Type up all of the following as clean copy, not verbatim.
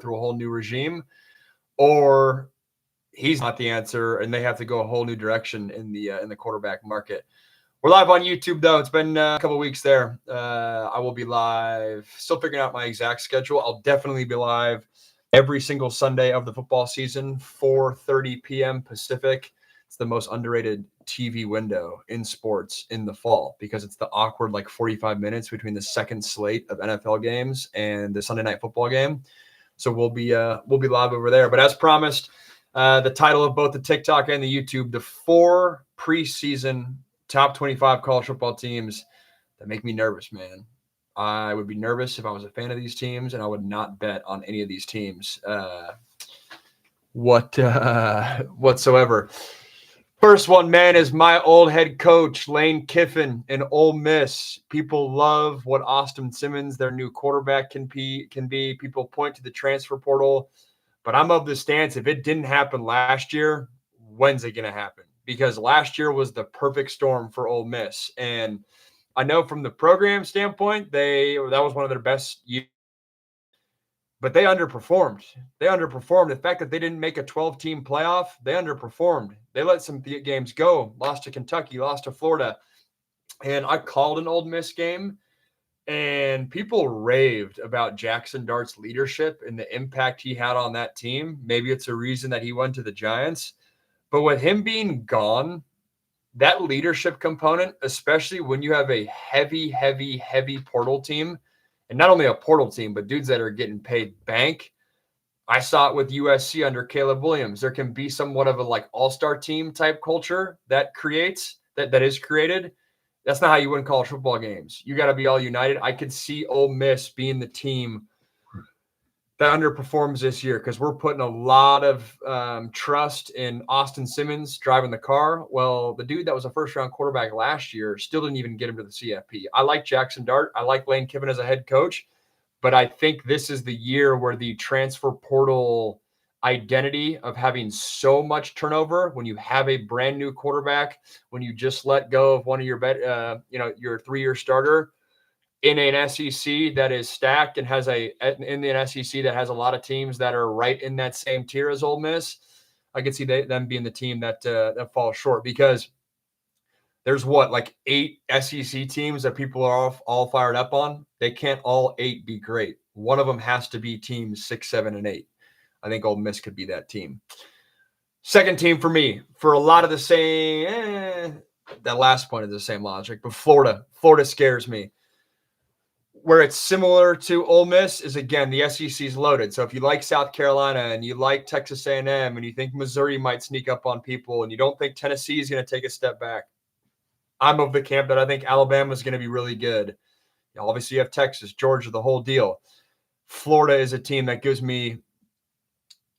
through a whole new regime, or he's not the answer and they have to go a whole new direction in the quarterback market. We're live on YouTube, though. It's been a couple of weeks there. I will be live, still figuring out my exact schedule. I'll definitely be live every single Sunday of the football season, 4:30 p.m. Pacific. It's the most underrated TV window in sports in the fall because it's the awkward 45 minutes between the second slate of NFL games and the Sunday night football game. So we'll be live over there. But as promised, the title of both the TikTok and the YouTube, the 4 preseason top 25 college football teams that make me nervous, man. I would be nervous if I was a fan of these teams, and I would not bet on any of these teams whatsoever. First one, man, is my old head coach, Lane Kiffin in Ole Miss. People love what Austin Simmons, their new quarterback, can be. People point to the transfer portal, but I'm of the stance, if it didn't happen last year, when's it going to happen? Because last year was the perfect storm for Ole Miss. And I know from the program standpoint, that was one of their best years. But they underperformed. The fact that they didn't make a 12-team playoff, they underperformed. They let some games go, lost to Kentucky, lost to Florida. And I called an Ole Miss game, and people raved about Jackson Dart's leadership and the impact he had on that team. Maybe it's a reason that he went to the Giants. But with him being gone, that leadership component, especially when you have a heavy portal team, and not only a portal team, but dudes that are getting paid bank. I saw it with USC under Caleb Williams. There can be somewhat of a all-star team type culture that is created. That's not how you win college football games. You got to be all united. I could see Ole Miss being the team that underperforms this year because we're putting a lot of trust in Austin Simmons driving the car. Well, the dude that was a first-round quarterback last year still didn't even get him to the CFP. I like Jackson Dart. I like Lane Kiffin as a head coach, but I think this is the year where the transfer portal identity of having so much turnover when you have a brand new quarterback, when you just let go of one of your your 3-year starter, in an SEC that is stacked and in the SEC that has a lot of teams that are right in that same tier as Ole Miss, I could see them being the team that falls short because there's 8 SEC teams that people are all fired up on. They can't all 8 be great. One of them has to be teams 6, 7, and 8. I think Ole Miss could be that team. Second team for me, for a lot of the same, that last point is the same logic, but Florida scares me. Where it's similar to Ole Miss is, again, the SEC is loaded. So if you like South Carolina and you like Texas A&M and you think Missouri might sneak up on people and you don't think Tennessee is going to take a step back, I'm of the camp that I think Alabama is going to be really good. Obviously, you have Texas, Georgia, the whole deal. Florida is a team that gives me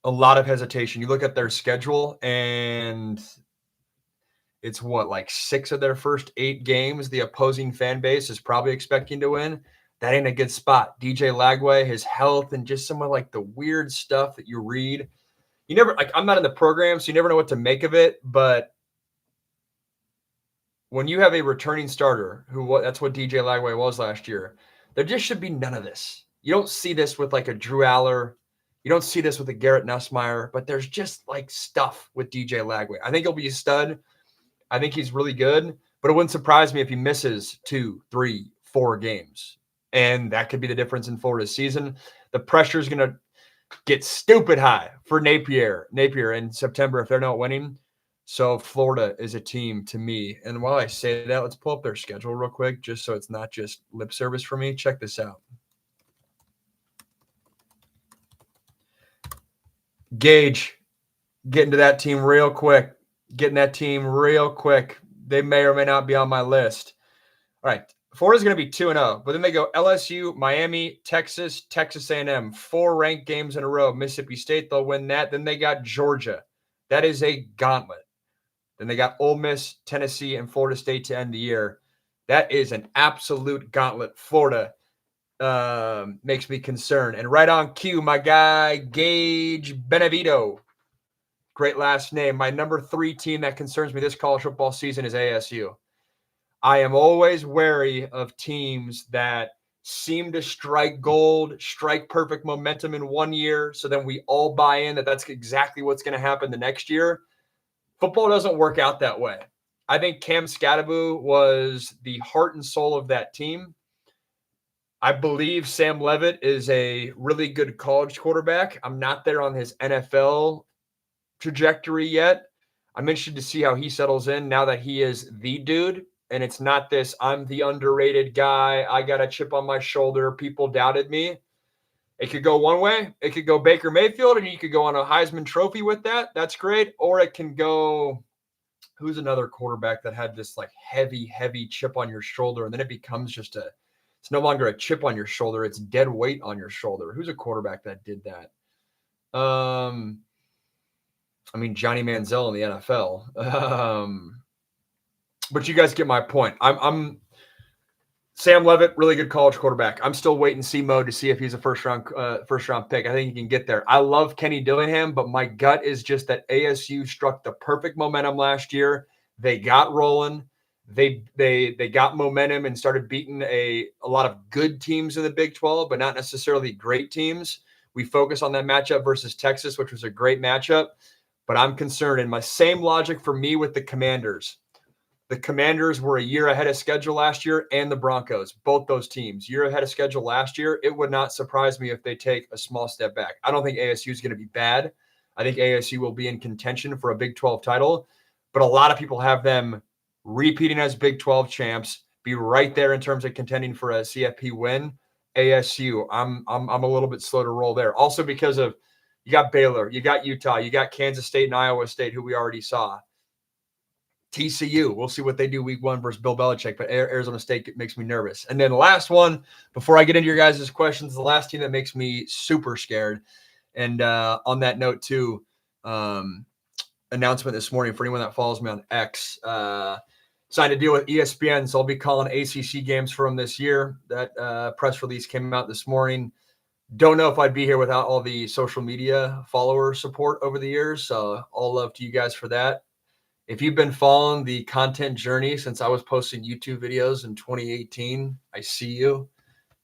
a lot of hesitation. You look at their schedule and it's 6 of their first 8 games the opposing fan base is probably expecting to win. That ain't a good spot. DJ Lagway, his health, and just some of the weird stuff that you read. You never I'm not in the program, so you never know what to make of it. But when you have a returning starter, that's what DJ Lagway was last year, there just should be none of this. You don't see this with a Drew Aller. You don't see this with a Garrett Nussmeier, but there's just stuff with DJ Lagway. I think he'll be a stud. I think he's really good, but it wouldn't surprise me if he misses 2, 3, 4 games. And that could be the difference in Florida's season. The pressure is going to get stupid high for Napier in September if they're not winning. So Florida is a team to me. And while I say that, let's pull up their schedule real quick, just so it's not just lip service for me. Check this out. Gage, getting to that team real quick. They may or may not be on my list. All right. Florida's going to be 2-0, but then they go LSU, Miami, Texas, Texas A&M, 4 ranked games in a row. Mississippi State, they'll win that. Then they got Georgia. That is a gauntlet. Then they got Ole Miss, Tennessee, and Florida State to end the year. That is an absolute gauntlet. Florida makes me concerned. And right on cue, my guy, Gage Benevito. Great last name. My number 3 team that concerns me this college football season is ASU. I am always wary of teams that seem to strike gold, strike perfect momentum in one year, so then we all buy in that that's exactly what's going to happen the next year. Football doesn't work out that way. I think Cam Scadaboo was the heart and soul of that team. I believe Sam Levitt is a really good college quarterback. I'm not there on his NFL trajectory yet. I'm interested to see how he settles in now that he is the dude. And it's not this, I'm the underrated guy. I got a chip on my shoulder. People doubted me. It could go one way. It could go Baker Mayfield, and you could go on a Heisman Trophy with that. That's great. Or it can go, who's another quarterback that had this like heavy chip on your shoulder, and then it becomes just it's no longer a chip on your shoulder. It's dead weight on your shoulder. Who's a quarterback that did that? I mean, Johnny Manziel in the NFL. But you guys get my point. I'm Sam Levitt, really good college quarterback. I'm still waiting see mode to see if he's a first round pick. I think he can get there. I love Kenny Dillingham, but my gut is just that ASU struck the perfect momentum last year. They got rolling. They got momentum and started beating a lot of good teams in the Big 12, but not necessarily great teams. We focus on that matchup versus Texas, which was a great matchup. But I'm concerned, and my same logic for me with the Commanders. The Commanders were a year ahead of schedule last year, and the Broncos, both those teams, year ahead of schedule last year. It would not surprise me if they take a small step back. I don't think ASU is going to be bad. I think ASU will be in contention for a Big 12 title, but a lot of people have them repeating as Big 12 champs, be right there in terms of contending for a CFP win. ASU, I'm a little bit slow to roll there. Also because of you got Baylor, you got Utah, you got Kansas State and Iowa State, who we already saw. TCU, we'll see what they do week 1 versus Bill Belichick, but Arizona State makes me nervous. And then the last one, before I get into your guys' questions, the last team that makes me super scared. And on that note, too, announcement this morning for anyone that follows me on X, signed a deal with ESPN, so I'll be calling ACC games for them this year. That press release came out this morning. Don't know if I'd be here without all the social media follower support over the years. So all love to you guys for that. If you've been following the content journey since I was posting YouTube videos in 2018, I see you.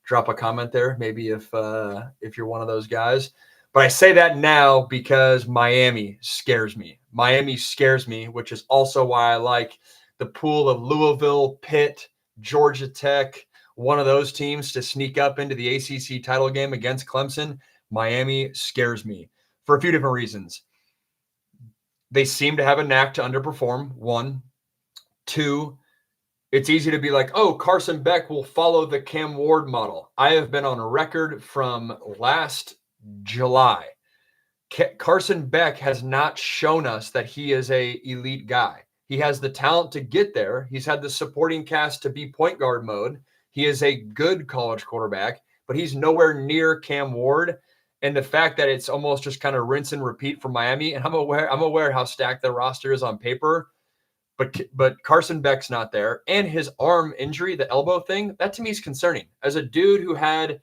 Drop a comment there, maybe if you're one of those guys. But I say that now because Miami scares me. Miami scares me, which is also why I like the pool of Louisville, Pitt, Georgia Tech, one of those teams to sneak up into the ACC title game against Clemson. Miami scares me for a few different reasons. They seem to have a knack to underperform, 1. 2, it's easy to be like, oh, Carson Beck will follow the Cam Ward model. I have been on a record from last July. Carson Beck has not shown us that he is an elite guy. He has the talent to get there. He's had the supporting cast to be point guard mode. He is a good college quarterback, but he's nowhere near Cam Ward. And the fact that it's almost just kind of rinse and repeat for Miami, and I'm aware how stacked their roster is on paper, but Carson Beck's not there, and his arm injury, the elbow thing, that to me is concerning. As a dude who had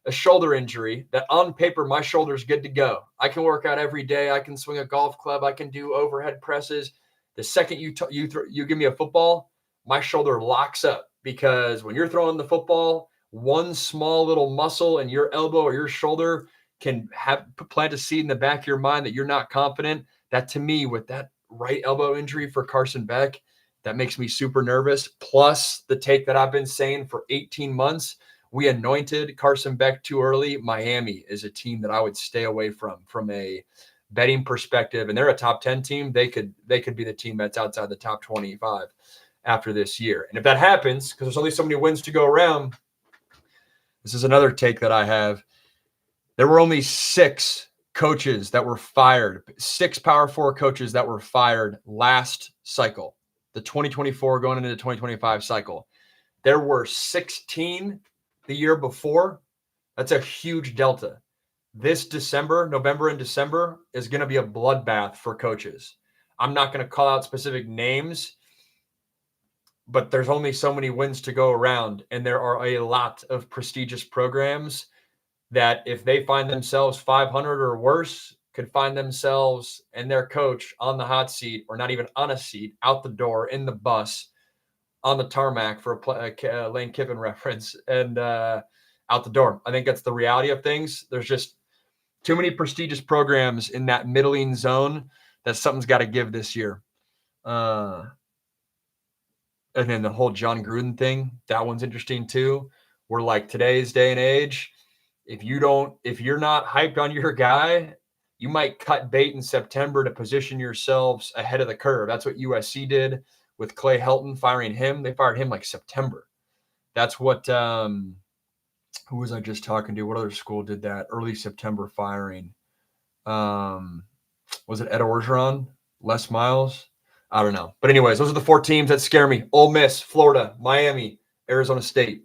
a shoulder injury, that on paper my shoulder's good to go. I can work out every day. I can swing a golf club. I can do overhead presses. The second you give me a football, my shoulder locks up, because when you're throwing the football, one small little muscle in your elbow or your shoulder can plant a seed in the back of your mind that you're not confident. That to me, with that right elbow injury for Carson Beck, that makes me super nervous. Plus the take that I've been saying for 18 months, we anointed Carson Beck too early. Miami is a team that I would stay away from a betting perspective, and they're a top 10 team. They could be the team that's outside the top 25 after this year. And if that happens, because there's only so many wins to go around, this is another take that I have. There were only 6 coaches that were fired, 6 Power 4 coaches that were fired last cycle, the 2024 going into the 2025 cycle. There were 16 the year before. That's a huge delta. This December, November and December, is going to be a bloodbath for coaches. I'm not going to call out specific names, but there's only so many wins to go around, and there are a lot of prestigious programs that if they find themselves 500 or worse, could find themselves and their coach on the hot seat, or not even on a seat, out the door, in the bus, on the tarmac, for a Lane Kiffin reference. And out the door. I think that's the reality of things. There's just too many prestigious programs in that middling zone that something's got to give this year. And then the whole John Gruden thing, that one's interesting too. We're like today's day and age, if you're not hyped on your guy, you might cut bait in September to position yourselves ahead of the curve. That's what USC did with Clay Helton firing him. They fired him like September. That's what who was I just talking to? What other school did that? Early September firing. Was it Ed Orgeron? Les Miles? I don't know. But anyways, those are the 4 teams that scare me. Ole Miss, Florida, Miami, Arizona State.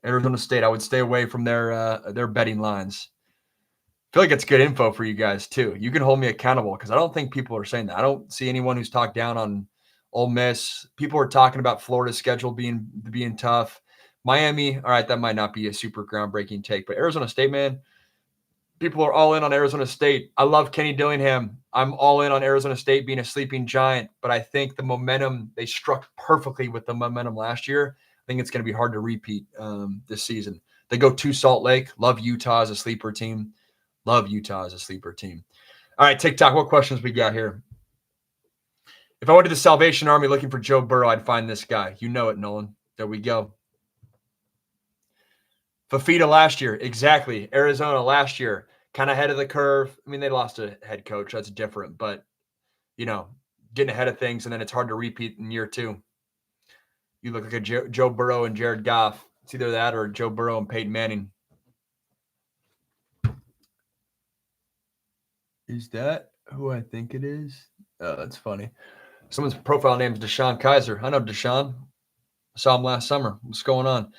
Arizona State, I would stay away from their betting lines. I feel like it's good info for you guys too. You can hold me accountable because I don't think people are saying that. I don't see anyone who's talked down on Ole Miss. People are talking about Florida's schedule being tough. Miami, all right, that might not be a super groundbreaking take, but Arizona State, man, people are all in on Arizona State. I love Kenny Dillingham. I'm all in on Arizona State being a sleeping giant, but I think the momentum, they struck perfectly with the momentum last year. I think it's going to be hard to repeat this season. They go to Salt Lake. Love Utah as a sleeper team. All right, TikTok, what questions we got here? If I went to the Salvation Army looking for Joe Burrow, I'd find this guy. You know it, Nolan. There we go. Fafita last year. Exactly. Arizona last year. Kind of ahead of the curve. I mean, they lost a head coach. That's different. But, getting ahead of things, and then it's hard to repeat in year 2. You look like a Joe Burrow and Jared Goff. It's either that or Joe Burrow and Peyton Manning. Is that who I think it is? Oh, that's funny. Someone's profile name is Deshaun Kaiser. I know Deshaun. I saw him last summer. What's going on?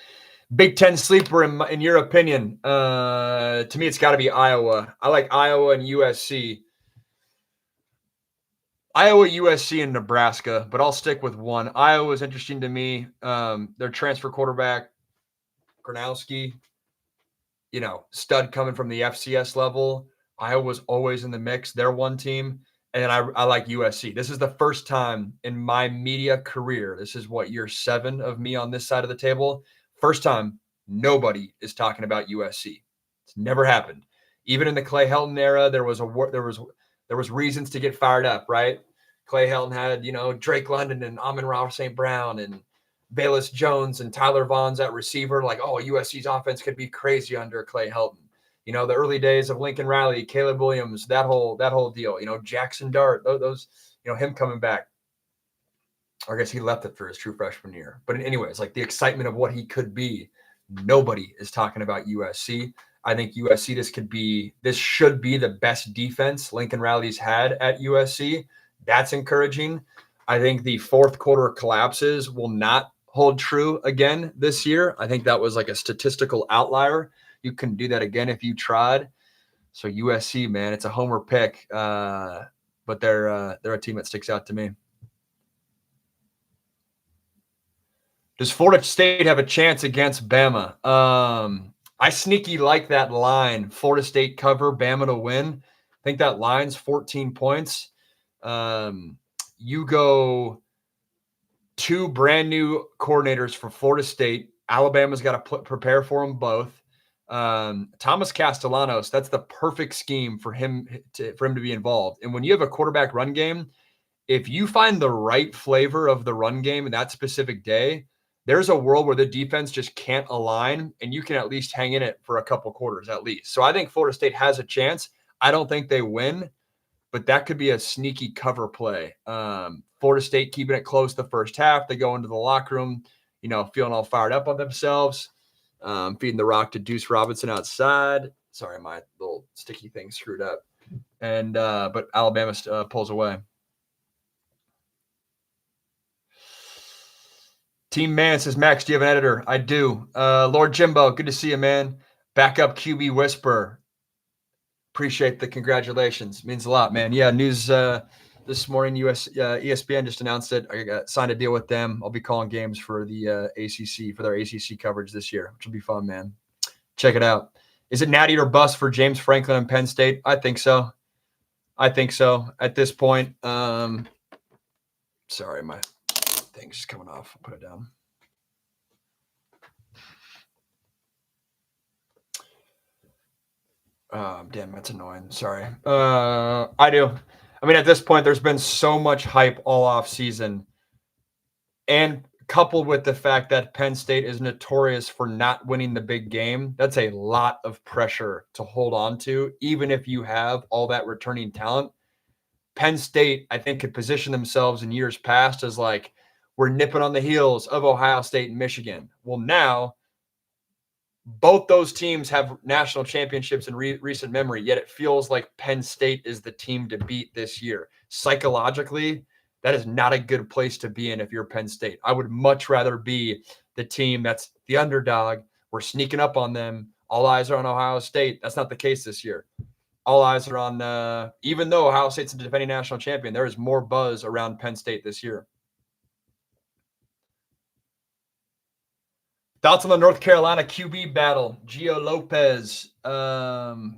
Big Ten sleeper, in your opinion? To me, it's got to be Iowa. I like Iowa and USC. Iowa, USC, and Nebraska, but I'll stick with one. Iowa is interesting to me. Their transfer quarterback, Gronowski, stud coming from the FCS level. Iowa's always in the mix. They're one team. And I like USC. This is the first time in my media career. This is year 7 of me on this side of the table. First time nobody is talking about USC. It's never happened. Even in the Clay Helton era, there was reasons to get fired up, right? Clay Helton had, Drake London and Amon-Ra St. Brown and Bayless Jones and Tyler Vaughn's at receiver. Like, oh, USC's offense could be crazy under Clay Helton. The early days of Lincoln Riley, Caleb Williams, that whole deal. Jackson Dart, those, him coming back. Or I guess he left it for his true freshman year. But anyways, like the excitement of what he could be, nobody is talking about USC. I think USC, this should be the best defense Lincoln Riley's had at USC. That's encouraging. I think the fourth quarter collapses will not hold true again this year. I think that was like a statistical outlier. You couldn't do that again if you tried. So USC, man, it's a homer pick, but they're a team that sticks out to me. Does Florida State have a chance against Bama? I sneaky like that line. Florida State cover, Bama to win. I think that line's 14 points. You go 2 brand new coordinators for Florida State. Alabama's got to prepare for them both. Thomas Castellanos, that's the perfect scheme for him to be involved. And when you have a quarterback run game, if you find the right flavor of the run game in that specific day, there's a world where the defense just can't align, and you can at least hang in it for a couple quarters at least. So I think Florida State has a chance. I don't think they win, but that could be a sneaky cover play. Florida State keeping it close the first half. They go into the locker room, feeling all fired up on themselves. Feeding the rock to Deuce Robinson outside. Sorry, my little sticky thing screwed up. And but Alabama pulls away. Team Man says, Max, do you have an editor? I do. Lord Jimbo, good to see you, man. Backup QB Whisper. Appreciate the congratulations. Means a lot, man. Yeah, news this morning, ESPN just announced it. I signed a deal with them. I'll be calling games for the ACC, for their ACC coverage this year, which will be fun, man. Check it out. Is it natty or bust for James Franklin and Penn State? I think so. At this point. Sorry, my thing's just coming off. I'll put it down. Damn, that's annoying. Sorry. I do. I mean, at this point, there's been so much hype all off season, and coupled with the fact that Penn State is notorious for not winning the big game, that's a lot of pressure to hold on to, even if you have all that returning talent. Penn State, I think, could position themselves in years past as like, we're nipping on the heels of Ohio State and Michigan. Well, now both those teams have national championships in recent memory, yet it feels like Penn State is the team to beat this year. Psychologically, that is not a good place to be in if you're Penn State. I would much rather be the team that's the underdog. We're sneaking up on them. All eyes are on Ohio State. That's not the case this year. All eyes are on, even though Ohio State's the defending national champion, there is more buzz around Penn State this year. Thoughts on the North Carolina QB battle? Gio Lopez.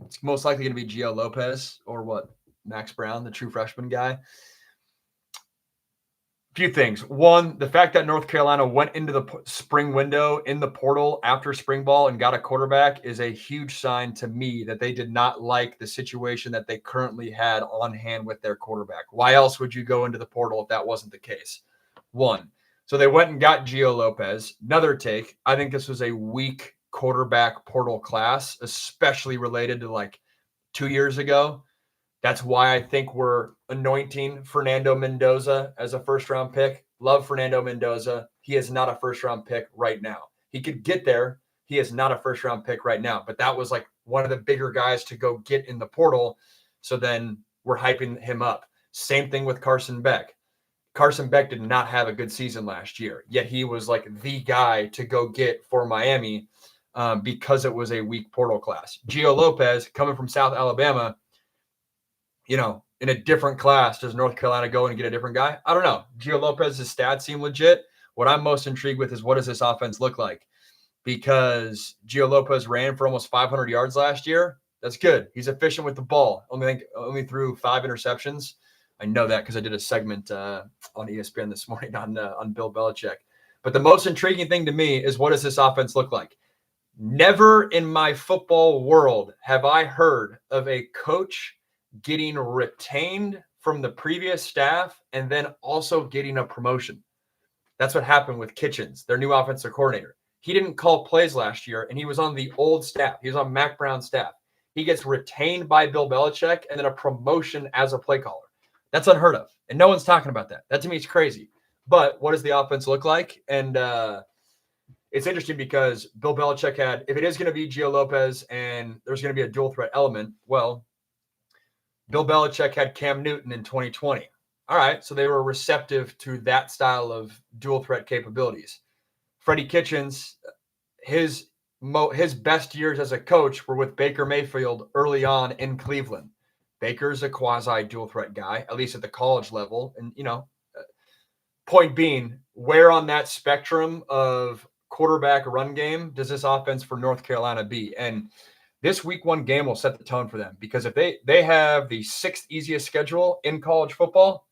It's most likely going to be Gio Lopez or what? Max Brown, the true freshman guy. Few things. One, the fact that North Carolina went into the spring window in the portal after spring ball and got a quarterback is a huge sign to me that they did not like the situation that they currently had on hand with their quarterback. Why else would you go into the portal if that wasn't the case? One. So they went and got Gio Lopez. Another take, I think this was a weak quarterback portal class, especially related to like 2 years ago. That's why I think we're anointing Fernando Mendoza as a first-round pick. Love Fernando Mendoza. He is not a first-round pick right now. He could get there. He is not a first-round pick right now. But that was like one of the bigger guys to go get in the portal. So then we're hyping him up. Same thing with Carson Beck. Carson Beck did not have a good season last year, yet he was like the guy to go get for Miami because it was a weak portal class. Gio Lopez, coming from South Alabama, in a different class, does North Carolina go and get a different guy? I don't know. Gio Lopez's stats seem legit. What I'm most intrigued with is what does this offense look like? Because Gio Lopez ran for almost 500 yards last year. That's good. He's efficient with the ball. Only threw 5 interceptions. I know that because I did a segment on ESPN this morning on Bill Belichick. But the most intriguing thing to me is what does this offense look like? Never in my football world have I heard of a coach getting retained from the previous staff and then also getting a promotion. That's what happened with Kitchens, their new offensive coordinator. He didn't call plays last year, and he was on the old staff. He was on Mac Brown's staff. He gets retained by Bill Belichick and then a promotion as a play caller. That's unheard of, and no one's talking about that. That to me is crazy. But what does the offense look like? And it's interesting because Bill Belichick had, if it is going to be Gio Lopez and there's going to be a dual threat element, well, Bill Belichick had Cam Newton in 2020. All right, so they were receptive to that style of dual threat capabilities. Freddie Kitchens, his best years as a coach were with Baker Mayfield early on in Cleveland. Baker's a quasi dual threat guy, at least at the college level. And, point being, where on that spectrum of quarterback run game does this offense for North Carolina be? And this week 1 game will set the tone for them because if they have the 6th easiest schedule in college football,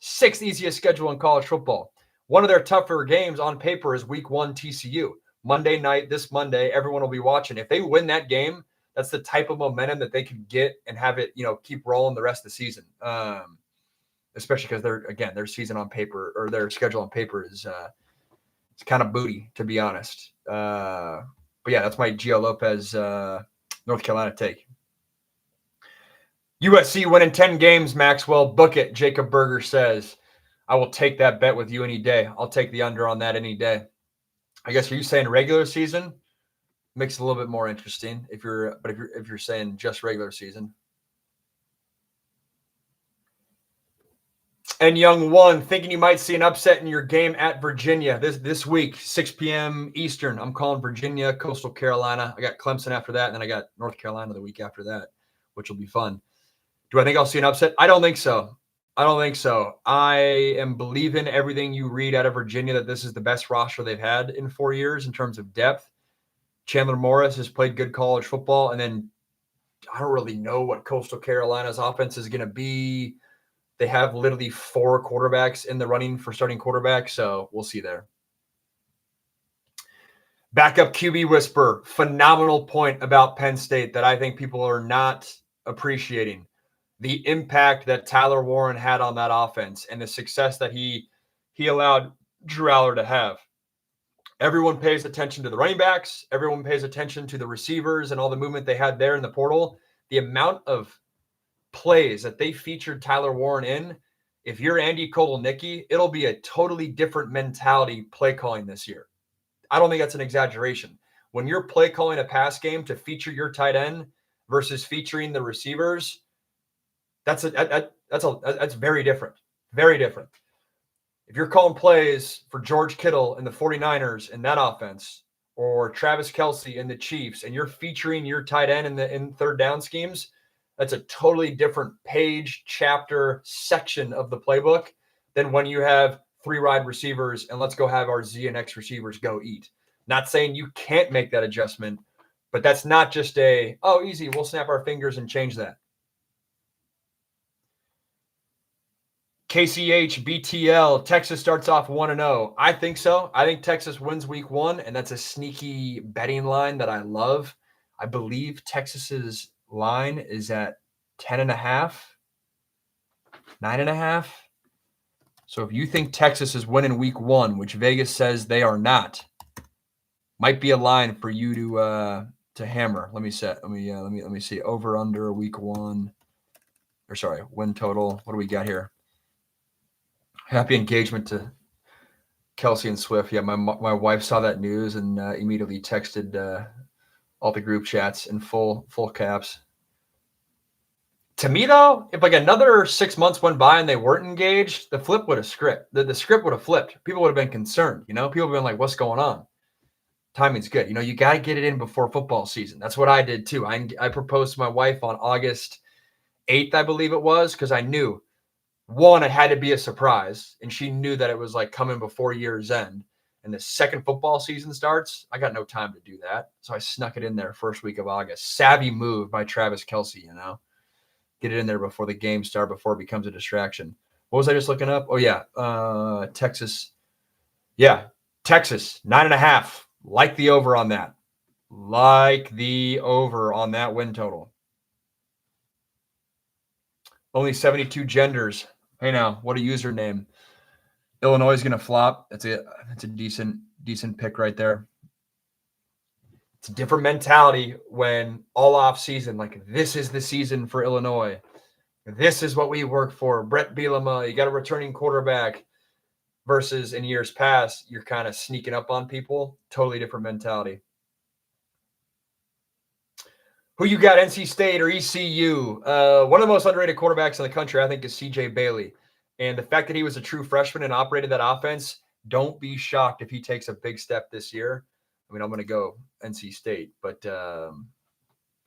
6th easiest schedule in college football. One of their tougher games on paper is week 1 TCU. Monday night, this Monday, everyone will be watching. If they win that game, that's the type of momentum that they could get and have it, keep rolling the rest of the season. Especially because their season on paper or their schedule on paper is it's kind of booty, to be honest. But yeah, that's my Gio Lopez North Carolina take. USC winning 10 games, Maxwell. Book it, Jacob Berger says. I will take that bet with you any day. I'll take the under on that any day. I guess, are you saying regular season? Makes it a little bit more interesting if you're saying just regular season. And Young One, thinking you might see an upset in your game at Virginia this week, 6 p.m. Eastern. I'm calling Virginia, Coastal Carolina. I got Clemson after that, and then I got North Carolina the week after that, which will be fun. Do I think I'll see an upset? I don't think so. I am believing everything you read out of Virginia that this is the best roster they've had in 4 years in terms of depth. Chandler Morris has played good college football, and then I don't really know what Coastal Carolina's offense is going to be. They have literally 4 quarterbacks in the running for starting quarterback, so we'll see there. Backup QB whisper, phenomenal point about Penn State that I think people are not appreciating. The impact that Tyler Warren had on that offense and the success that he allowed Drew Aller to have. Everyone pays attention to the running backs. Everyone pays attention to the receivers and all the movement they had there in the portal. The amount of plays that they featured Tyler Warren in, if you're Andy Kotelnicki, it'll be a totally different mentality play calling this year. I don't think that's an exaggeration. When you're play calling a pass game to feature your tight end versus featuring the receivers, that's very different. Very different. If you're calling plays for George Kittle and the 49ers in that offense, or Travis Kelce and the Chiefs, and you're featuring your tight end in third down schemes, that's a totally different page, chapter, section of the playbook than when you have 3 wide receivers and let's go have our Z and X receivers go eat. Not saying you can't make that adjustment, but that's not just easy, we'll snap our fingers and change that. KCH, BTL, Texas starts off 1-0. I think so. I think Texas wins week 1, and that's a sneaky betting line that I love. I believe Texas's line is at 10.5, 9.5. So if you think Texas is winning week 1, which Vegas says they are not, might be a line for you to hammer. Let me see. Over under week 1. Or sorry, win total. What do we got here? Happy engagement to Kelsey and Swift. Yeah, my wife saw that news and immediately texted all the group chats in full caps. To me, though, if like another 6 months went by and they weren't engaged, the flip would have script. The script would have flipped. People would have been concerned. People would have been like, "What's going on?" Timing's good. You got to get it in before football season. That's what I did too. I proposed to my wife on August 8th, I believe it was, because I knew. One, it had to be a surprise, and she knew that it was like coming before year's end. And the second football season starts, I got no time to do that. So I snuck it in there first week of August. Savvy move by Travis Kelce, Get it in there before the game start, before it becomes a distraction. What was I just looking up? Oh, yeah. Texas. Yeah, Texas, 9.5. Like the over on that. Like the over on that win total. Only 72 genders. Hey now, what a username. Illinois is going to flop. It's a decent pick right there. It's a different mentality when all off season, like this is the season for Illinois. This is what we work for. Brett Bielema, you got a returning quarterback versus in years past, you're kind of sneaking up on people. Totally different mentality. Who you got, NC State or ECU? One of the most underrated quarterbacks in the country, I think, is CJ Bailey. And the fact that he was a true freshman and operated that offense, don't be shocked if he takes a big step this year. I mean, I'm going to go NC State, but I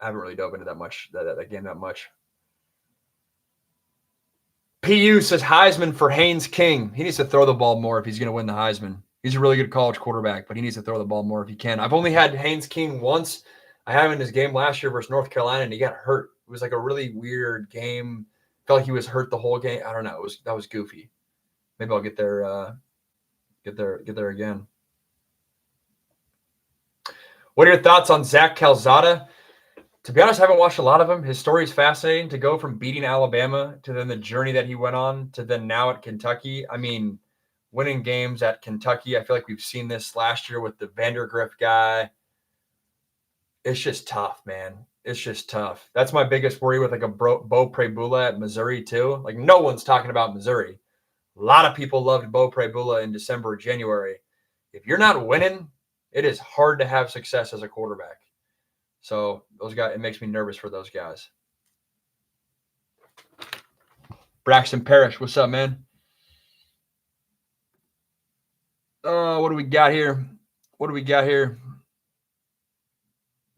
haven't really dove into that game that much. PU says Heisman for Haynes King. He needs to throw the ball more if he's going to win the Heisman. He's a really good college quarterback, but he needs to throw the ball more if he can. I've only had Haynes King once. I had him in his game last year versus North Carolina, and he got hurt. It was like a really weird game. Felt like he was hurt the whole game. I don't know. That was goofy. Maybe I'll get there again. What are your thoughts on Zach Calzada? To be honest, I haven't watched a lot of him. His story is fascinating. To go from beating Alabama to then the journey that he went on to then now at Kentucky. I mean, winning games at Kentucky. I feel like we've seen this last year with the Vandergrift guy. It's just tough, man. It's just tough. That's my biggest worry with like a Bo Prabula at Missouri too. Like no one's talking about Missouri. A lot of people loved Bo Prabula in December, January. If you're not winning, it is hard to have success as a quarterback. So those guys, it makes me nervous for those guys. Braxton Parrish, what's up, man? What do we got here?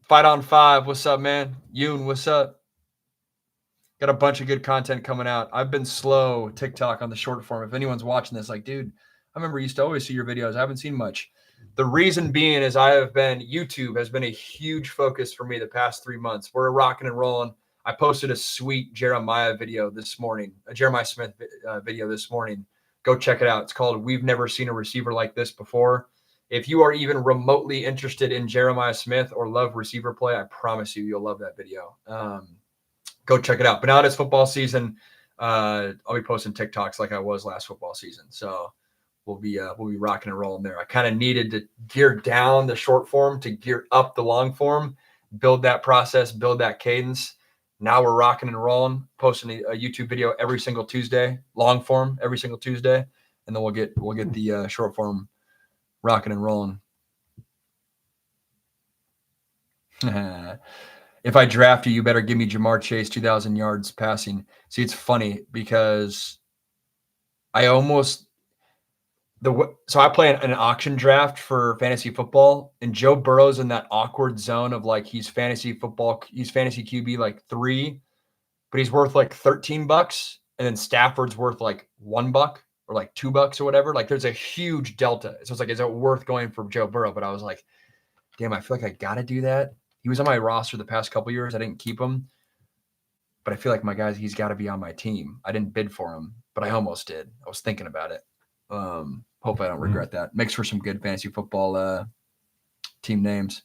Fight on 5. What's up, man? Yoon, what's up? Got a bunch of good content coming out. I've been slow TikTok on the short form. If anyone's watching this, like, dude, I remember you used to always see your videos. I haven't seen much. The reason being is YouTube has been a huge focus for me the past 3 months. We're rocking and rolling. I posted a sweet Jeremiah video this morning, a Jeremiah Smith video this morning. Go check it out. It's called We've Never Seen a Receiver Like This Before. If you are even remotely interested in Jeremiah Smith or love receiver play, I promise you'll love that video. Go check it out. But now it is football season. I'll be posting TikToks like I was last football season. So we'll be rocking and rolling there. I kind of needed to gear down the short form to gear up the long form, build that process, build that cadence. Now we're rocking and rolling, posting a YouTube video every single Tuesday, long form every single Tuesday, and then we'll get the short form rocking and rolling. If I draft you better give me Jamar Chase 2,000 yards passing. See, it's funny because I play an auction draft for fantasy football, and Joe Burrow's in that awkward zone of like he's fantasy QB like 3, but he's worth like $13, and then Stafford's worth like $1 or like $2 or whatever. Like there's a huge delta. So it's like, is it worth going for Joe Burrow? But I was like, damn, I feel like I gotta do that. He was on my roster the past couple years. I didn't keep him, but I feel like he's got to be on my team. I didn't bid for him, but I almost did. I was thinking about it. Hopefully I don't regret that. Makes for some good fantasy football team names.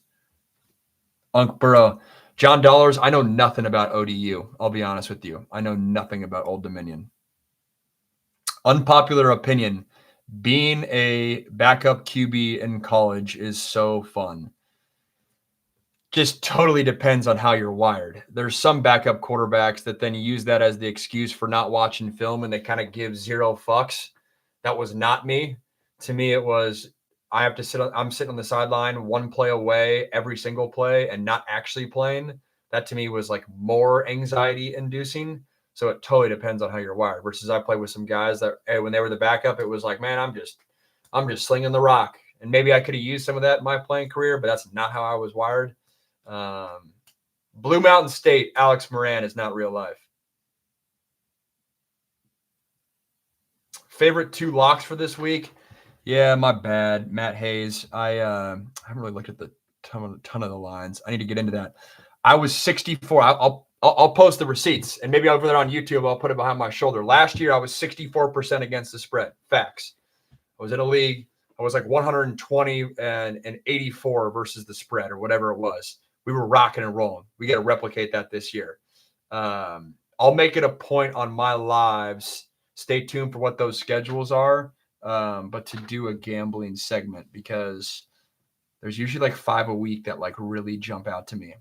Unc Burrow. John Dollars, I know nothing about ODU. I'll be honest with you. I know nothing about Old Dominion. Unpopular opinion. Being a backup QB in college is so fun. Just totally depends on how you're wired. There's some backup quarterbacks that then use that as the excuse for not watching film, and they kind of give zero fucks. That was not me. To me, it was I'm sitting on the sideline, one play away every single play and not actually playing. That to me was like more anxiety inducing. So it totally depends on how you're wired. Versus I played with some guys that, hey, when they were the backup, it was like, man, I'm just slinging the rock. And maybe I could have used some of that in my playing career, but that's not how I was wired. Blue Mountain State, Alex Moran is not real life. Favorite 2 locks for this week? Yeah, my bad. Matt Hayes. I haven't really looked at the ton of the lines. I need to get into that. I was 64. I'll post the receipts, and maybe over there on YouTube, I'll put it behind my shoulder. Last year, I was 64% against the spread. Facts. I was in a league. I was like 120 and 84 versus the spread or whatever it was. We were rocking and rolling. We got to replicate that this year. I'll make it a point on my lives. Stay tuned for what those schedules are. But to do a gambling segment, because there's usually like 5 a week that like really jump out to me.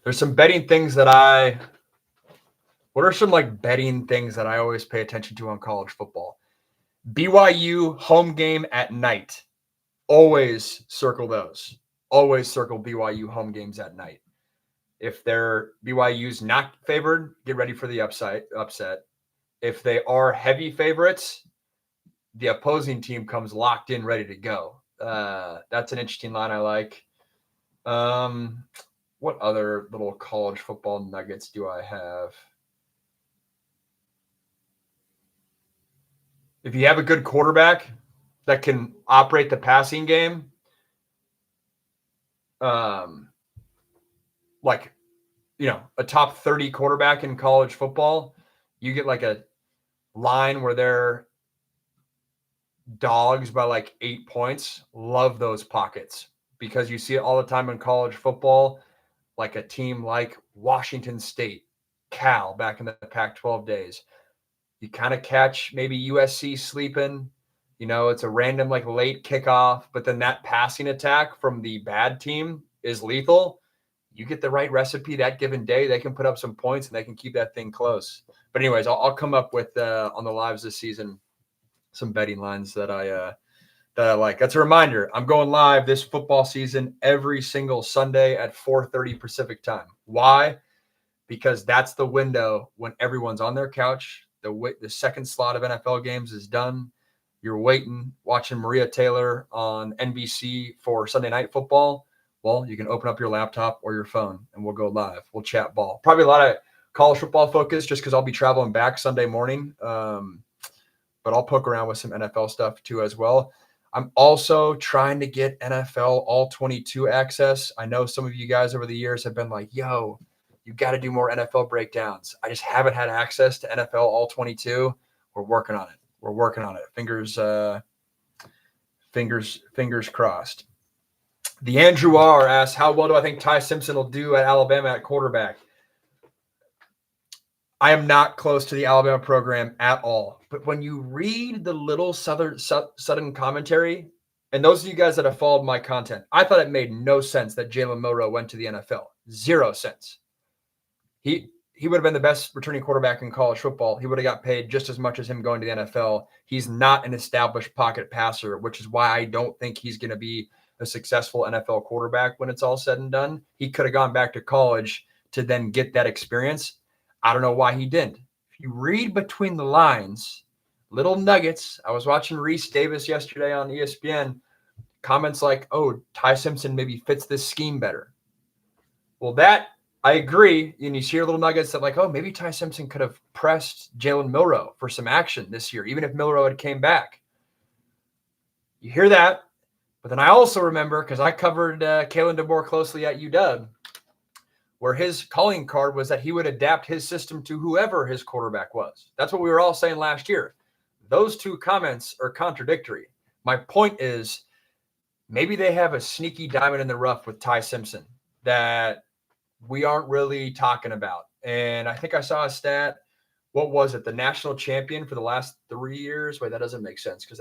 There's some betting things that what are some like betting things that I always pay attention to on college football? BYU home game at night. Always circle those. Always circle BYU home games at night. If BYU's not favored, get ready for the upset. If they are heavy favorites, the opposing team comes locked in, ready to go. That's an interesting line I like. What other little college football nuggets do I have? If you have a good quarterback that can operate the passing game, a top 30 quarterback in college football, you get like a line where they're dogs by like 8 points. Love those pockets because you see it all the time in college football, like a team like Washington State, Cal back in the Pac-12 days. You kind of catch maybe USC sleeping. It's a random like late kickoff, but then that passing attack from the bad team is lethal. You get the right recipe that given day, they can put up some points and they can keep that thing close. But anyways, I'll come up with on the lives this season some betting lines that I like. That's a reminder. I'm going live this football season every single Sunday at 4:30 Pacific time. Why? Because that's the window when everyone's on their couch. The second slot of NFL games is done. You're waiting, watching Maria Taylor on NBC for Sunday Night Football. Well, you can open up your laptop or your phone and we'll go live. We'll chat ball. Probably a lot of college football focus just because I'll be traveling back Sunday morning. But I'll poke around with some NFL stuff too as well. I'm also trying to get NFL All 22 access. I know some of you guys over the years have been like, yo, you got to do more NFL breakdowns. I just haven't had access to NFL All 22. We're working on it. Fingers Fingers crossed. The Andrew R asks, how well do I think Ty Simpson will do at Alabama at quarterback? I am not close to the Alabama program at all. But when you read the little Southern commentary, and those of you guys that have followed my content, I thought it made no sense that Jalen Milroe went to the NFL. 0 sense. He would have been the best returning quarterback in college football. He would have got paid just as much as him going to the NFL. He's not an established pocket passer, which is why I don't think he's going to be a successful NFL quarterback when it's all said and done. He could have gone back to college to then get that experience. I don't know why he didn't. If you read between the lines, little nuggets. I was watching Reese Davis yesterday on ESPN. Comments like, oh, Ty Simpson maybe fits this scheme better. Well, that I agree. And you hear little nuggets that like, oh, maybe Ty Simpson could have pressed Jalen Milroe for some action this year, even if Milroe had came back. You hear that. But then I also remember, because I covered Kalen DeBoer closely at UW, where his calling card was that he would adapt his system to whoever his quarterback was. That's what we were all saying last year. Those two comments are contradictory. My point is, maybe they have a sneaky diamond in the rough with Ty Simpson that we aren't really talking about. And I think I saw a stat. What was it? The national champion for the last 3 years? Wait, that doesn't make sense because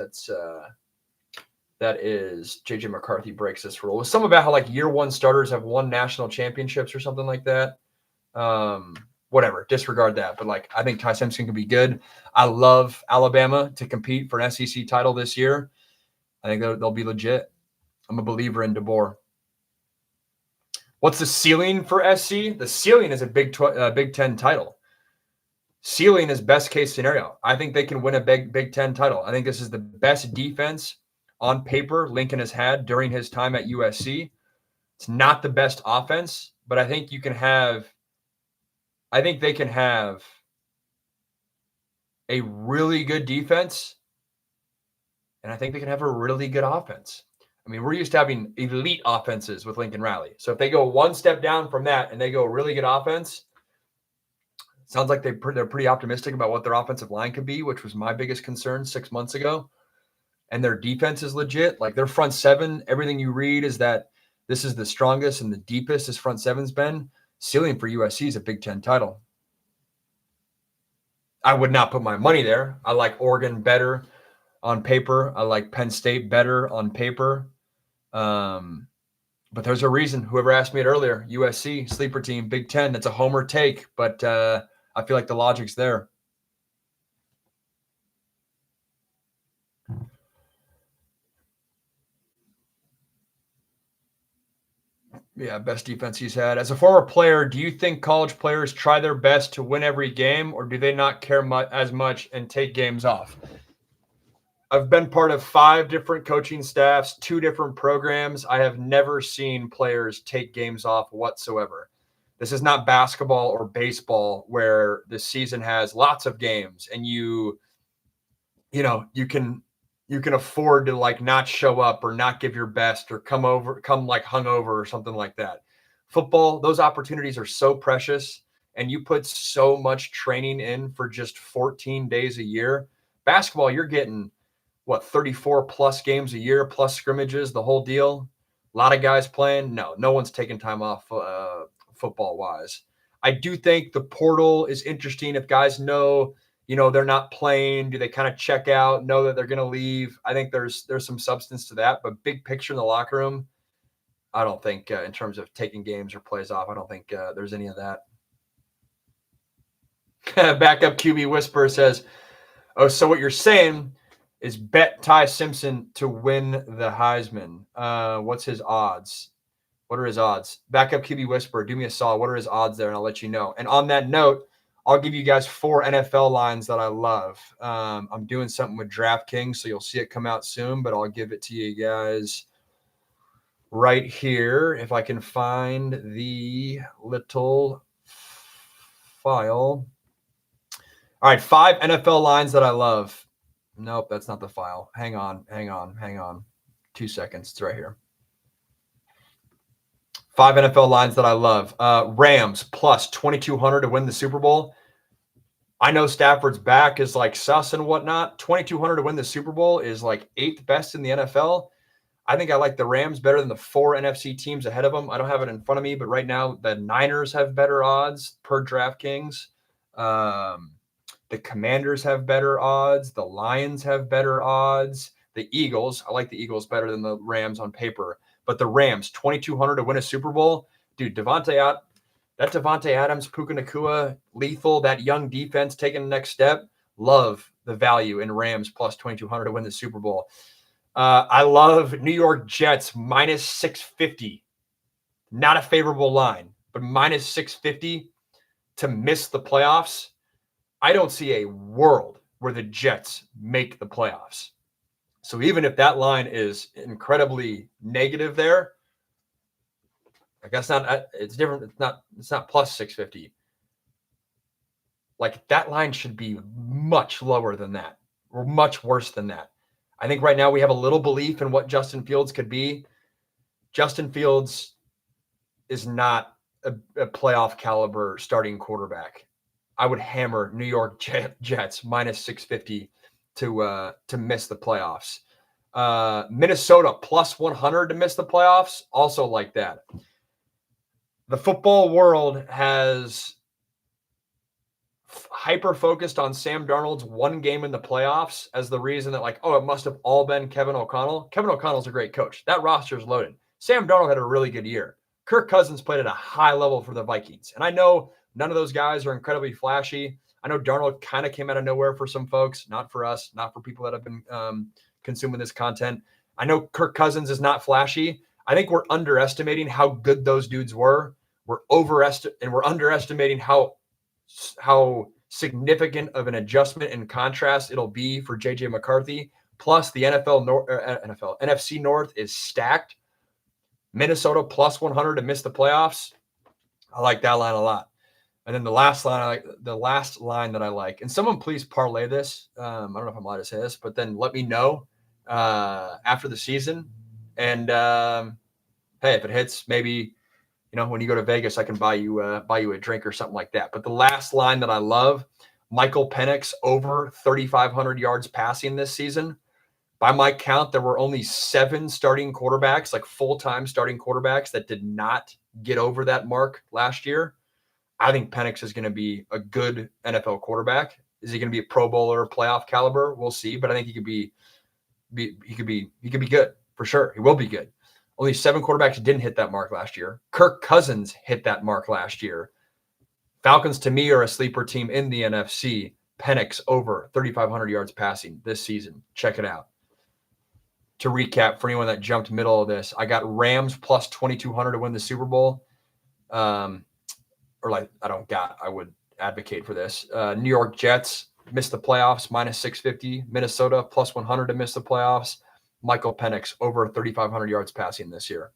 that is JJ McCarthy breaks this rule. It was something about how like year one starters have won national championships or something like that. Whatever, disregard that. But like, I think Ty Simpson can be good. I love Alabama to compete for an SEC title this year. I think they'll be legit. I'm a believer in DeBoer. What's the ceiling for SC? The ceiling is a Big Ten title. Ceiling is best case scenario. I think they can win a Big Ten title. I think this is the best defense on paper Lincoln has had during his time at USC. It's not the best offense, but I think they can have a really good defense, and I think they can have a really good offense. I mean, we're used to having elite offenses with Lincoln Riley. So if they go one step down from that and they go a really good offense, it sounds like they're pretty optimistic about what their offensive line could be, which was my biggest concern 6 months ago. And their defense is legit. Like their front seven, everything you read is that this is the strongest and the deepest this front seven's been. Ceiling for USC is a Big Ten title. I would not put my money there. I like Oregon better on paper. I like Penn State better on paper. But there's a reason. Whoever asked me it earlier, USC, sleeper team, Big Ten. That's a homer take, but I feel like the logic's there. Yeah, best defense he's had. As a former player, do you think college players try their best to win every game, or do they not care as much and take games off? I've been part of 5 different coaching staffs, 2 different programs. I have never seen players take games off whatsoever. This is not basketball or baseball where the season has lots of games and you can afford to like not show up or not give your best or come like hungover or something like that. Football, those opportunities are so precious and you put so much training in for just 14 days a year. Basketball, you're getting 34 plus games a year, plus scrimmages, the whole deal. A lot of guys playing. No one's taking time off football wise. I do think the portal is interesting. If guys know, they're not playing, do they kind of check out, know that they're going to leave? I think there's some substance to that, but big picture in the locker room, I don't think in terms of taking games or plays off, I don't think there's any of that. Backup QB Whisperer says, oh, so what you're saying is bet Ty Simpson to win the Heisman. What's his odds? What are his odds? Backup QB Whisperer, do me a solid. What are his odds there? And I'll let you know. And on that note, I'll give you guys 4 NFL lines that I love. I'm doing something with DraftKings, so you'll see it come out soon, but I'll give it to you guys right here if I can find the little file. All right, 5 NFL lines that I love. Nope, that's not the file. Hang on. 2 seconds. It's right here. 5 NFL lines that I love. Rams plus 2,200 to win the Super Bowl. I know Stafford's back is like sus and whatnot. 2,200 to win the Super Bowl is like 8th best in the NFL. I think I like the Rams better than the 4 NFC teams ahead of them. I don't have it in front of me, but right now the Niners have better odds per DraftKings. The Commanders have better odds. The Lions have better odds. The Eagles, I like the Eagles better than the Rams on paper. But the Rams, 2,200 to win a Super Bowl. Dude, Devontae Adams, Puka Nacua, lethal, that young defense taking the next step. Love the value in Rams plus 2,200 to win the Super Bowl. I love New York Jets minus 650. Not a favorable line, but minus 650 to miss the playoffs. I don't see a world where the Jets make the playoffs. So even if that line is incredibly negative there, I guess not. It's different. It's not plus 650. Like that line should be much lower than that or much worse than that. I think right now we have a little belief in what Justin Fields could be. Justin Fields is not a playoff caliber starting quarterback. I would hammer New York Jets minus 650 to miss the playoffs. Minnesota plus 100 to miss the playoffs. Also like that. The football world has hyper-focused on Sam Darnold's one game in the playoffs as the reason that, like, oh, it must have all been Kevin O'Connell. Kevin O'Connell's a great coach. That roster is loaded. Sam Darnold had a really good year. Kirk Cousins played at a high level for the Vikings. And I know none of those guys are incredibly flashy. I know Darnold kind of came out of nowhere for some folks, not for us, not for people that have been consuming this content. I know Kirk Cousins is not flashy. I think we're underestimating how good those dudes were. We're underestimating how significant of an adjustment and contrast it'll be for JJ McCarthy. Plus, the NFC North is stacked. Minnesota plus 100 to miss the playoffs. I like that line a lot. And then the last line that I like, and someone please parlay this. I don't know if I'm allowed to say this, but then let me know after the season. And hey, if it hits, maybe, when you go to Vegas, I can buy you a drink or something like that. But the last line that I love, Michael Penix over 3,500 yards passing this season. By my count, there were only 7 starting quarterbacks, like full-time starting quarterbacks, that did not get over that mark last year. I think Penix is going to be a good NFL quarterback. Is he going to be a Pro Bowler, playoff caliber? We'll see. But I think he could be good for sure. He will be good. Only 7 quarterbacks didn't hit that mark last year. Kirk Cousins hit that mark last year. Falcons, to me, are a sleeper team in the NFC. Penix over 3,500 yards passing this season. Check it out. To recap, for anyone that jumped middle of this, I got Rams plus 2,200 to win the Super Bowl. I would advocate for this. New York Jets missed the playoffs, minus 650. Minnesota plus 100 to miss the playoffs. Michael Penix over 3,500 yards passing this year.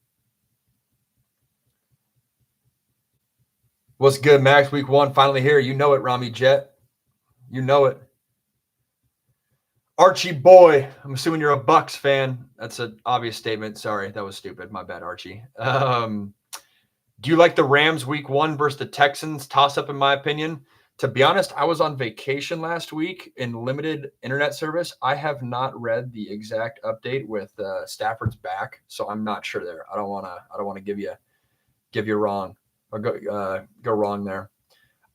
What's good, Max? Week 1 finally here. You know it, Rami Jet. You know it. Archie boy, I'm assuming you're a Bucks fan. That's an obvious statement. Sorry, that was stupid. My bad, Archie. Do you like the Rams week 1 versus the Texans? Toss up, in my opinion. To be honest, I was on vacation last week in limited internet service. I have not read the exact update with Stafford's back, so I'm not sure there. I don't want to give you wrong or go wrong there.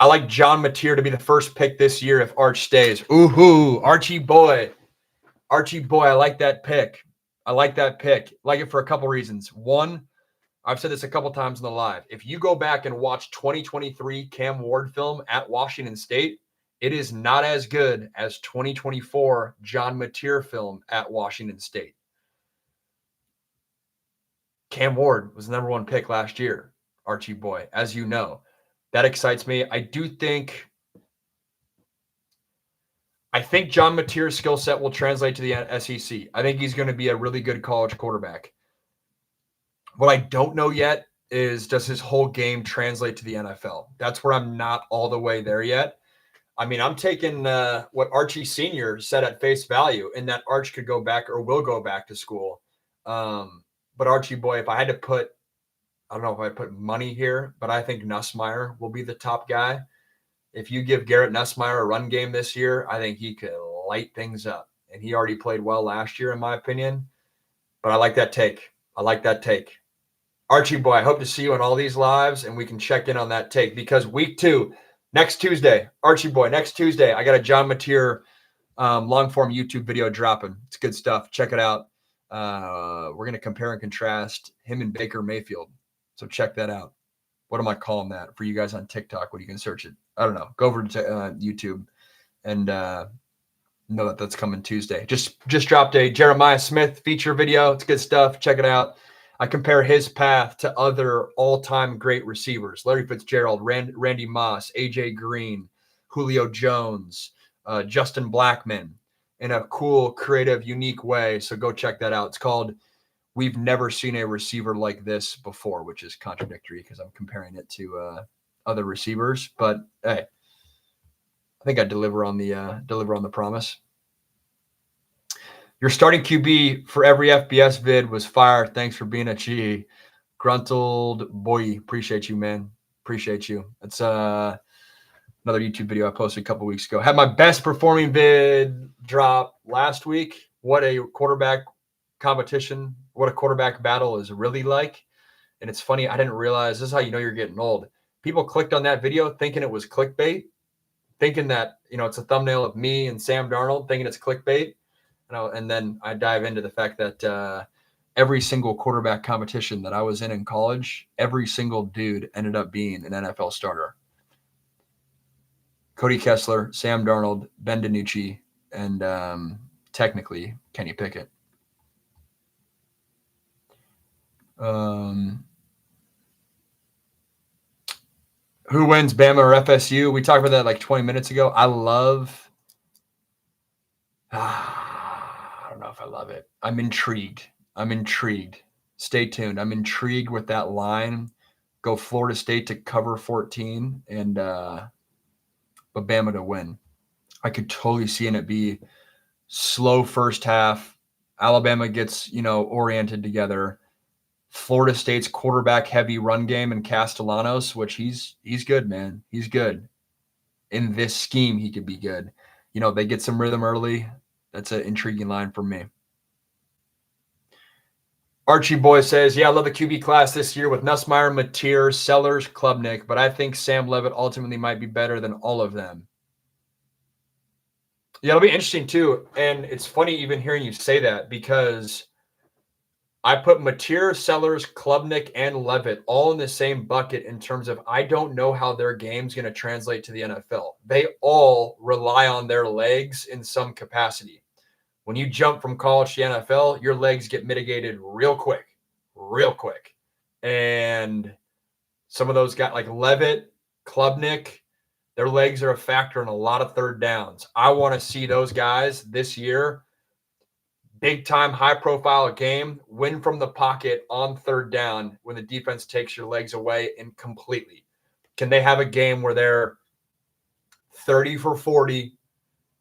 I like John Mateer to be the first pick this year if Arch stays. Ooh, Archie boy. I like that pick. I like it for a couple reasons. One, I've said this a couple times in the live. If you go back and watch 2023 Cam Ward film at Washington State, it is not as good as 2024 John Mateer film at Washington State. Cam Ward was the number 1 pick last year, Archie boy, as you know. That excites me. I think John Mateer's skill set will translate to the SEC. I think he's going to be a really good college quarterback. What I don't know yet is, does his whole game translate to the NFL? That's where I'm not all the way there yet. I mean, I'm taking what Archie Sr. said at face value, and that Arch could go back or will go back to school. But Archie boy, if I had to put, I don't know if I put money here, but I think Nussmeier will be the top guy. If you give Garrett Nussmeier a run game this year, I think he could light things up. And he already played well last year, in my opinion. But I like that take. Archie boy, I hope to see you on all these lives and we can check in on that take because week 2, next Tuesday, Archie boy, next Tuesday, I got a John Mateer long form YouTube video dropping. It's good stuff. Check it out. We're going to compare and contrast him and Baker Mayfield. So check that out. What am I calling that for you guys on TikTok when you can search it? I don't know. Go over to YouTube and know that that's coming Tuesday. Just dropped a Jeremiah Smith feature video. It's good stuff. Check it out. I compare his path to other all-time great receivers: Larry Fitzgerald, Randy Moss, AJ Green, Julio Jones, Justin Blackmon, in a cool, creative, unique way. So go check that out. It's called "We've Never Seen a Receiver Like This Before," which is contradictory because I'm comparing it to other receivers. But hey, I think I deliver on the promise. Your starting QB for every FBS vid was fire. Thanks for being a G. Gruntled boy. Appreciate you, man. Appreciate you. It's another YouTube video I posted a couple weeks ago. Had my best performing vid drop last week. What a quarterback competition. What a quarterback battle is really like. And it's funny, I didn't realize, this is how you know you're getting old. People clicked on that video thinking it was clickbait, thinking that, it's a thumbnail of me and Sam Darnold, thinking it's clickbait. And then I dive into the fact that every single quarterback competition that I was in college, every single dude ended up being an NFL starter. Cody Kessler, Sam Darnold, Ben DiNucci, and technically Kenny Pickett. Who wins, Bama or FSU? We talked about that like 20 minutes ago. I don't know if I love it. I'm intrigued. Stay tuned. I'm intrigued with that line. Go Florida State to cover 14 and but Bama to win. I could totally see it be slow first half. Alabama gets, oriented together. Florida State's quarterback heavy run game and Castellanos, which he's good, man. He's good. In this scheme, he could be good. They get some rhythm early. That's an intriguing line for me. Archie Boy says, yeah, I love the QB class this year with Nussmeier, Mateer, Sellers, Klubnik, but I think Sam Levitt ultimately might be better than all of them. Yeah, it'll be interesting too. And it's funny even hearing you say that because I put Mateer, Sellers, Klubnik, and Levitt all in the same bucket in terms of I don't know how their game's going to translate to the NFL. They all rely on their legs in some capacity. When you jump from college to NFL, your legs get mitigated real quick. And some of those guys like Levitt, Klubnik, their legs are a factor in a lot of third downs. I want to see those guys this year, big time, high profile game, win from the pocket on third down when the defense takes your legs away and completely. Can they have a game where they're 30 for 40,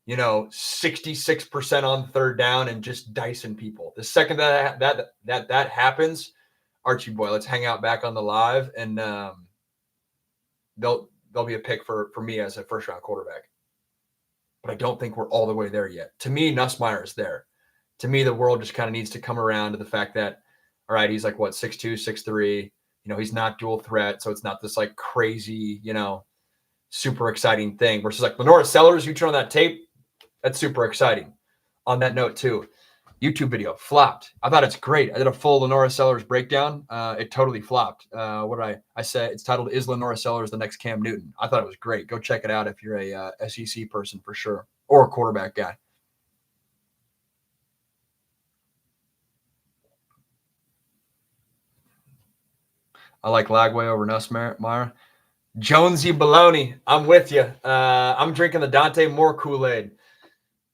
66% on third down and just dicing people? The second that happens, Archie boy, let's hang out back on the live and they'll be a pick for me as a first round quarterback. But I don't think we're all the way there yet. To me, Nussmeier is there. To me, the world just kind of needs to come around to the fact that, all right, he's like, 6'2", 6'3", he's not dual threat. So it's not this like crazy, super exciting thing versus like Lenora Sellers, you turn on that tape, that's super exciting. On that note too, YouTube video flopped. I thought it's great. I did a full Lenora Sellers breakdown. It totally flopped. What did I say? It's titled, Is Lenora Sellers the Next Cam Newton? I thought it was great. Go check it out if you're a SEC person for sure, or a quarterback guy. I like Lagway over Nussmeier. Jonesy baloney. I'm with you. I'm drinking the Dante Moore Kool-Aid.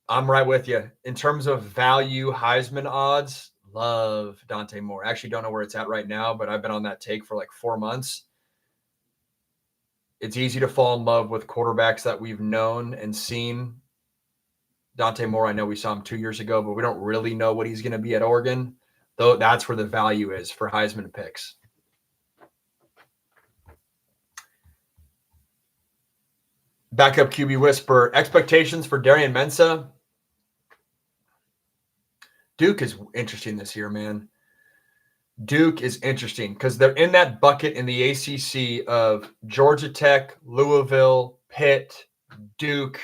I'm right with you. In terms of value Heisman odds, love Dante Moore. I actually don't know where it's at right now, but I've been on that take for like 4 months. It's easy to fall in love with quarterbacks that we've known and seen. Dante Moore, I know we saw him 2 years ago, but we don't really know what he's going to be at Oregon. Though that's where the value is for Heisman picks. Backup QB whisper. Expectations for Darian Mensah. Duke is interesting this year, man. Duke is interesting because they're in that bucket in the ACC of Georgia Tech, Louisville, Pitt, Duke.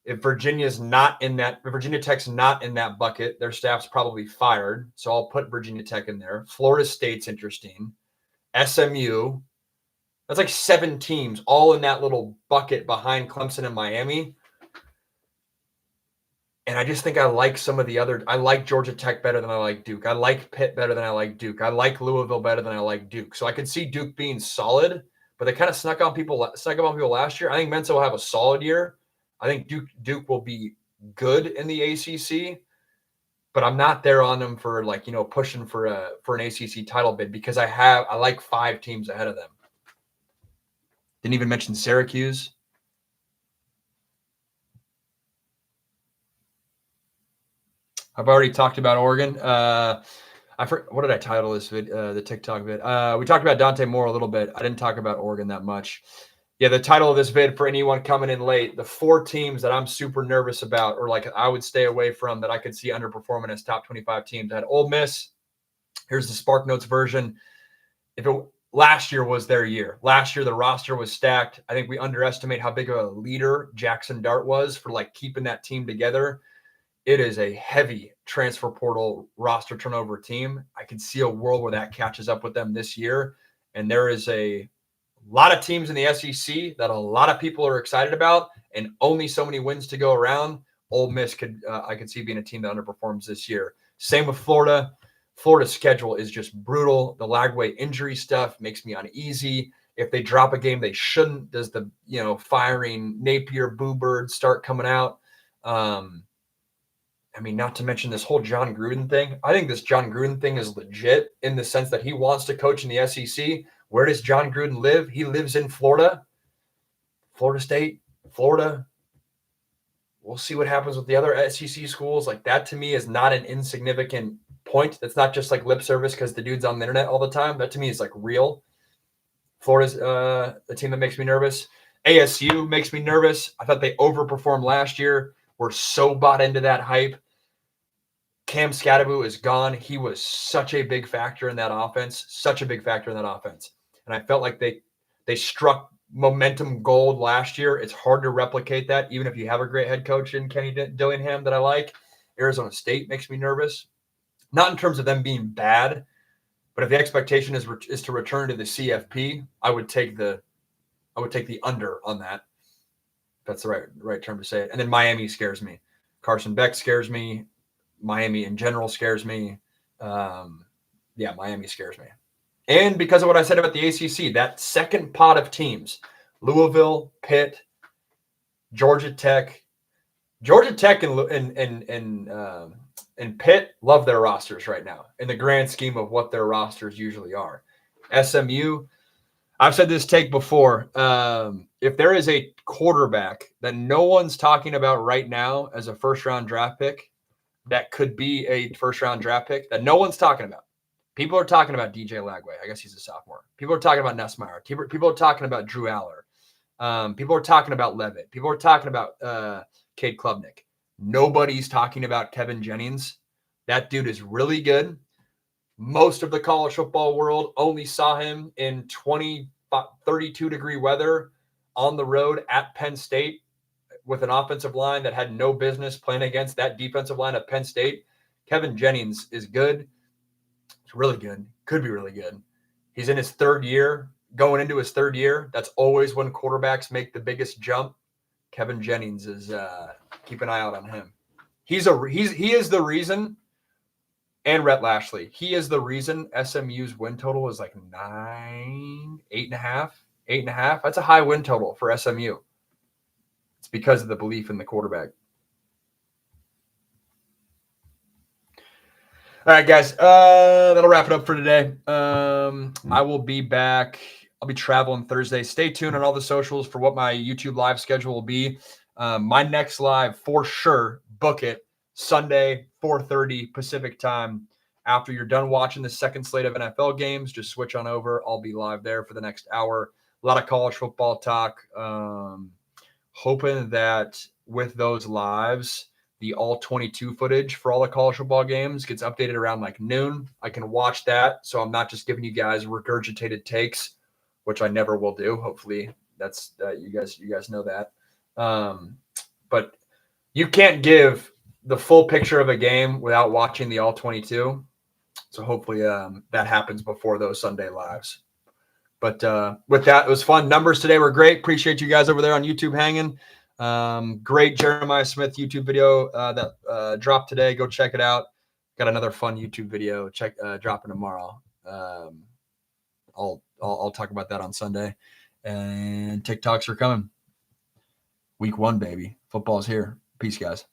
If Virginia Tech's not in that bucket, their staff's probably fired. So I'll put Virginia Tech in there. Florida State's interesting. SMU. That's like 7 teams all in that little bucket behind Clemson and Miami. And I just think I like I like Georgia Tech better than I like Duke. I like Pitt better than I like Duke. I like Louisville better than I like Duke. So I could see Duke being solid, but they kind of snuck up on people last year. I think Mensa will have a solid year. I think Duke will be good in the ACC, but I'm not there on them for pushing for an ACC title bid because I like 5 teams ahead of them. Didn't even mention Syracuse. I've already talked about Oregon. What did I title this vid? The TikTok vid. We talked about Dante Moore a little bit. I didn't talk about Oregon that much. Yeah, the title of this vid for anyone coming in late, the 4 teams that I'm super nervous about or like I would stay away from that I could see underperforming as top 25 teams. I had Ole Miss. Here's the Spark Notes version. Last year was their year. Last year, the roster was stacked. I think we underestimate how big of a leader Jackson Dart was for like keeping that team together. It is a heavy transfer portal roster turnover team. I can see a world where that catches up with them this year. And there is a lot of teams in the SEC that a lot of people are excited about and only so many wins to go around. Ole Miss I could see being a team that underperforms this year. Same with Florida. Florida's schedule is just brutal. The Lagway injury stuff makes me uneasy. If they drop a game they shouldn't, does the firing Napier Boo Bird start coming out? Not to mention this whole John Gruden thing. I think this John Gruden thing is legit in the sense that he wants to coach in the SEC. Where does John Gruden live? He lives in Florida, Florida State, Florida. We'll see what happens with the other SEC schools. Like that to me is not an insignificant point. That's not just like lip service because the dude's on the internet all the time. That to me is like real. Florida's a team that makes me nervous. ASU makes me nervous. I thought they overperformed last year. We're so bought into that hype. Cam Scatterbu is gone. He was such a big factor in that offense, And I felt like they struck momentum gold last year. It's hard to replicate that, even if you have a great head coach in Kenny Dillingham that I like. Arizona State makes me nervous. Not in terms of them being bad, but if the expectation is to return to the CFP, I would take the under on that. That's the right term to say it. And then Miami scares me. Carson Beck scares me. Miami in general scares me. Miami scares me. And because of what I said about the ACC, that second pot of teams, Louisville, Pitt, Georgia Tech and Pitt love their rosters right now in the grand scheme of what their rosters usually are. SMU, I've said this take before. If there is a quarterback that no one's talking about right now as a first-round draft pick, that could be a first-round draft pick that no one's talking about. People are talking about DJ Lagway. I guess he's a sophomore. People are talking about Nussmeier. People are talking about Drew Aller. People are talking about Levitt. People are talking about Cade Klubnik. Nobody's talking about Kevin Jennings. That dude is really good. Most of the college football world only saw him in 32-degree weather on the road at Penn State with an offensive line that had no business playing against that defensive line at Penn State. Kevin Jennings is good. It's really good. Could be really good. He's in his 3rd year, going into his 3rd year. That's always when quarterbacks make the biggest jump. Kevin Jennings is keep an eye out on him. He is the reason, and Rhett Lashley. He is the reason SMU's win total is like 8.5. That's a high win total for SMU. It's because of the belief in the quarterback. All right, guys. That'll wrap it up for today. I will be back. I'll be traveling Thursday. Stay tuned on all the socials for what my YouTube live schedule will be. My next live, for sure, book it, Sunday, 4:30 Pacific time. After you're done watching the second slate of NFL games, just switch on over. I'll be live there for the next hour. A lot of college football talk. Hoping that with those lives, the all 22 footage for all the college football games gets updated around like noon. I can watch that, so I'm not just giving you guys regurgitated takes, which I never will do. Hopefully, that's you guys know that. But you can't give the full picture of a game without watching the all 22. So hopefully that happens before those Sunday lives. But with that, it was fun. Numbers today were great. Appreciate you guys over there on YouTube hanging. Great Jeremiah Smith YouTube video that dropped today. Go check it out. Got another fun YouTube video dropping tomorrow. I'll talk about that on Sunday. And TikToks are coming. Week 1, baby. Football's here. Peace, guys.